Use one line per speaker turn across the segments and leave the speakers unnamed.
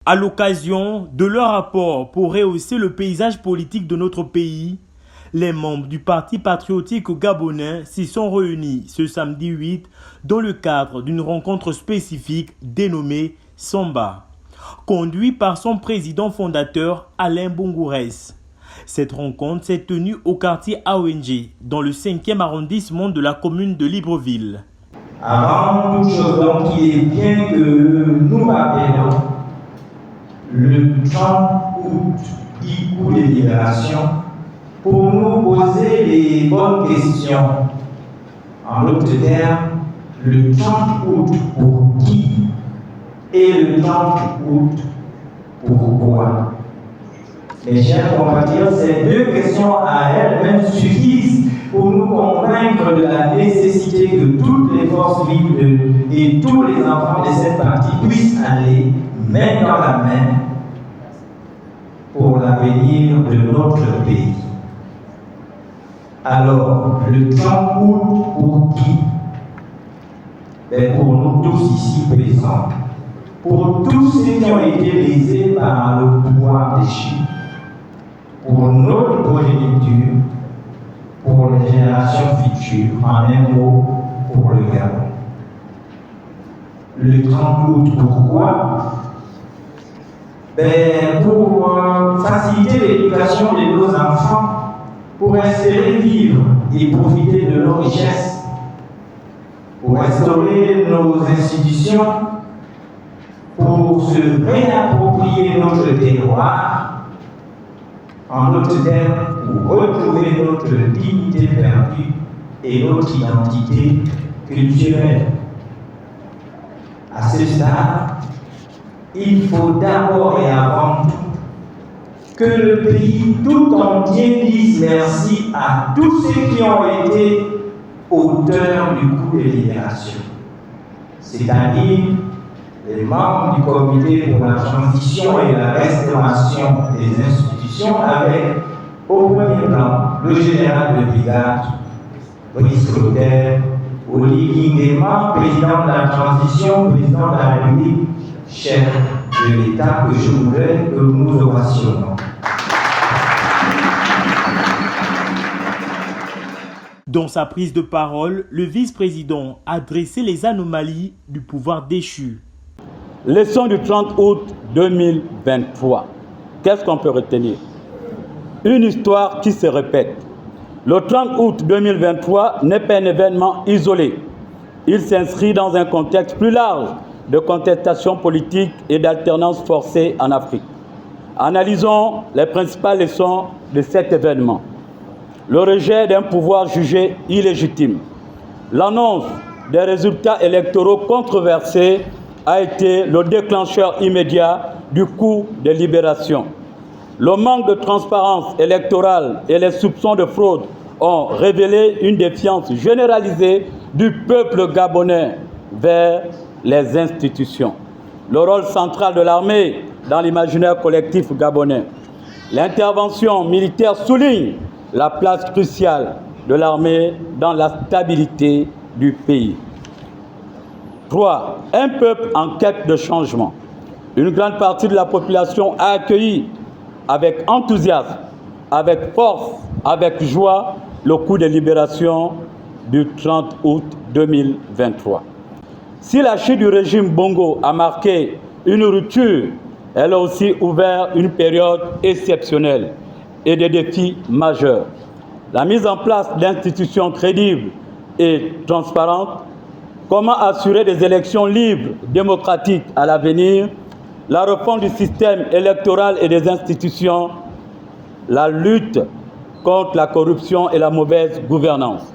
À l'occasion de leur rapport pour rehausser le paysage politique de notre pays, les membres du Parti patriotique gabonais s'y sont réunis ce samedi 8 dans le cadre d'une rencontre spécifique dénommée Samba, conduite par son président fondateur Alain Bongourès. Cette rencontre s'est tenue au quartier AONG, dans le 5e arrondissement de la commune de Libreville.
Avant toute chose, donc, il est bien que nous rappelions le 30 août, dit coup de libération, pour nous poser les bonnes questions. En d'autres termes, le 30 août pour qui et le 30 août pourquoi? Mes chers compatriotes, ces deux questions à elles-mêmes suffisent pour nous convaincre de la nécessité que toutes les forces vives et tous les enfants de cette partie puissent aller main dans la main pour l'avenir de notre pays. Alors, le 30 août pour qui? Pour nous tous ici présents, pour tous ceux qui ont été lésés par le pouvoir déchu, pour notre progéniture, pour les générations futures, en un mot, pour le Gabon. Le 30 août, pourquoi? Pour faciliter l'éducation de nos enfants, pour espérer vivre et profiter de nos richesses, pour restaurer nos institutions, pour se réapproprier notre terroir, en d'autres termes, pour retrouver notre dignité perdue et notre identité culturelle. À ce stade, il faut d'abord et avant tout que le pays tout entier dise merci à tous ceux qui ont été auteurs du coup de libération, c'est-à-dire les membres du comité pour la transition et la restauration des institutions, avec au premier plan le général de brigade Brice Clotaire, Oli Nguema, président de la transition, président de la République, chef de l'État, que je voudrais que nous ovationnons.
Dans sa prise de parole, le vice-président a dressé les anomalies du pouvoir déchu.
Leçon du 30 août 2023. Qu'est-ce qu'on peut retenir? Une histoire qui se répète. Le 30 août 2023 n'est pas un événement isolé. Il s'inscrit dans un contexte plus large de contestation politique et d'alternance forcée en Afrique. Analysons les principales leçons de cet événement. Le rejet d'un pouvoir jugé illégitime. L'annonce des résultats électoraux controversés a été le déclencheur immédiat du coup de libération. Le manque de transparence électorale et les soupçons de fraude ont révélé une défiance généralisée du peuple gabonais vers les institutions. Le rôle central de l'armée dans l'imaginaire collectif gabonais. L'intervention militaire souligne la place cruciale de l'armée dans la stabilité du pays. 3. Un peuple en quête de changement. Une grande partie de la population a accueilli avec enthousiasme, avec force, avec joie, le coup de libération du 30 août 2023. Si la chute du régime Bongo a marqué une rupture, elle a aussi ouvert une période exceptionnelle et des défis majeurs. La mise en place d'institutions crédibles et transparentes. Comment assurer des élections libres, démocratiques à l'avenir, la refonte du système électoral et des institutions, la lutte contre la corruption et la mauvaise gouvernance.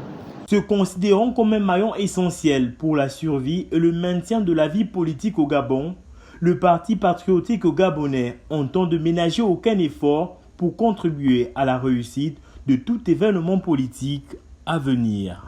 Se considérant comme un maillon essentiel pour la survie et le maintien de la vie politique au Gabon, le Parti patriotique gabonais entend de ménager aucun effort pour contribuer à la réussite de tout événement politique à venir.